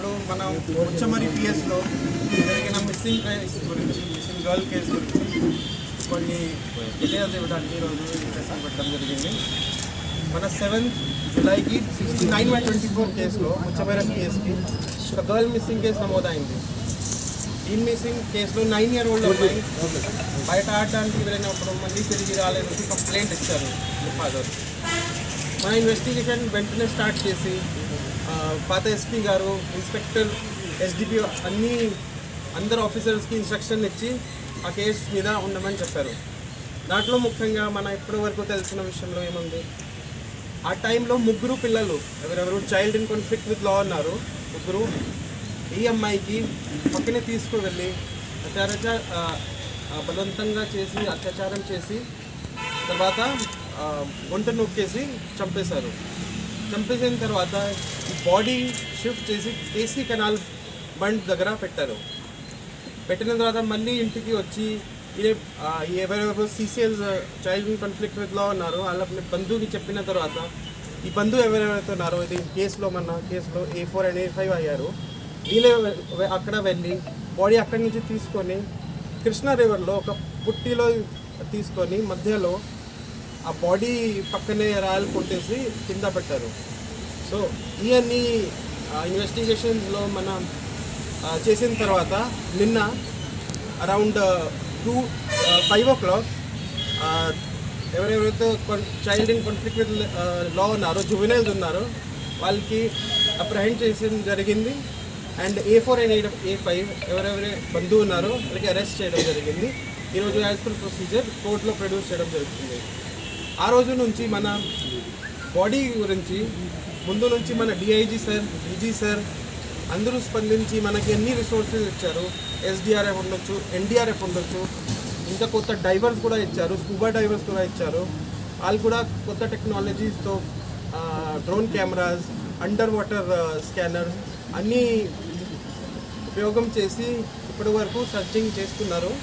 ఇప్పుడు మనం ముచ్చమరి పిఎస్లో జరిగిన మిస్సింగ్ కేసు గురించి, మిస్సింగ్ గర్ల్ కేసు గురించి కొన్ని డీటెయిల్స్ ఇవ్వడానికి ఈరోజు ఇంట్రెస్ట్ పెట్టడం జరిగింది. మన 7th జూలైకి 69/24 కేసులో ముచ్చమరి పిఎస్కి ఒక గర్ల్ మిస్సింగ్ కేసు నమోదైంది. ఈ మిస్సింగ్ కేసులో 9-year-old అమ్మాయి బయట ఆడడానికి వెళ్ళినప్పుడు మళ్ళీ తిరిగి రాలేదని కంప్లైంట్ ఇచ్చారు ఫాదర్. మన ఇన్వెస్టిగేషన్ వెంటనే స్టార్ట్ చేసి పాత ఎస్పీ గారు, ఇన్స్పెక్టర్, ఎస్డిపి అందరు ఆఫీసర్స్కి ఇన్స్ట్రక్షన్ ఇచ్చి ఆ కేసు మీద ఉండమని చెప్పారు. దాంట్లో ముఖ్యంగా మన ఇప్పటి వరకు తెలిసిన విషయంలో ఏముంది, ఆ టైంలో 3 పిల్లలు ఎవరెవరు child in conflict with law ఉన్నారు. 3 ఈ అమ్మాయికి పక్కనే తీసుకువెళ్ళి బలవంతంగా చేసి అత్యాచారం చేసి తర్వాత గుంట నొక్కేసి చంపేశారు. చంపేసిన తర్వాత ఈ బాడీ షిఫ్ట్ చేసి కేసీ కెనాల్ బండ్ దగ్గర పెట్టారు. పెట్టిన తర్వాత మళ్ళీ ఇంటికి వచ్చి ఎవరెవరు CCLs child in conflict with law ఉన్నారో వాళ్ళ బంధువుకి చెప్పిన తర్వాత ఈ బంధువు ఎవరెవరైతే ఉన్నారో ఇది కేసులో మన కేసులో A4 and A5 అయ్యారు. వీళ్ళే అక్కడ వెళ్ళి బాడీ అక్కడి నుంచి తీసుకొని కృష్ణా రివర్లో ఒక పుట్టిలో తీసుకొని మధ్యలో ఆ బాడీ పక్కనే రాయలు కొట్టేసి కింద పెట్టారు. సో ఇవన్నీ ఇన్వెస్టిగేషన్స్లో మనం చేసిన తర్వాత నిన్న అరౌండ్ 5 o'clock ఎవరెవరైతే child in conflict with law ఉన్నారో, జువెనైల్స్ ఉన్నారో వాళ్ళకి అప్రహెండ్ చేసిన జరిగింది. అండ్ A4 and A5 ఎవరెవరి బంధువు ఉన్నారో వాళ్ళకి అరెస్ట్ చేయడం జరిగింది. ఈరోజు యాజ్ పర్ ప్రొసీజర్ కోర్టులో ప్రొడ్యూస్ చేయడం జరుగుతుంది. ఆ రోజు నుంచి మన బాడీ గురించి ముందు నుంచి మన డిఐజీ సార్, డీజీ సార్ అందరూ స్పందించి మనకి ఎన్ని రిసోర్సెస్ ఇచ్చారు. SDRF ఉండొచ్చు, NDRF ఉండొచ్చు, ఇంకా కొత్త డైవర్స్ కూడా ఇచ్చారు, స్కూబా డైవర్స్ కూడా ఇచ్చారు. వాళ్ళు కూడా కొత్త టెక్నాలజీస్తో drone cameras, under water scanners అన్నీ ఉపయోగం చేసి ఇప్పటి వరకు సర్చింగ్ చేస్తున్నారు.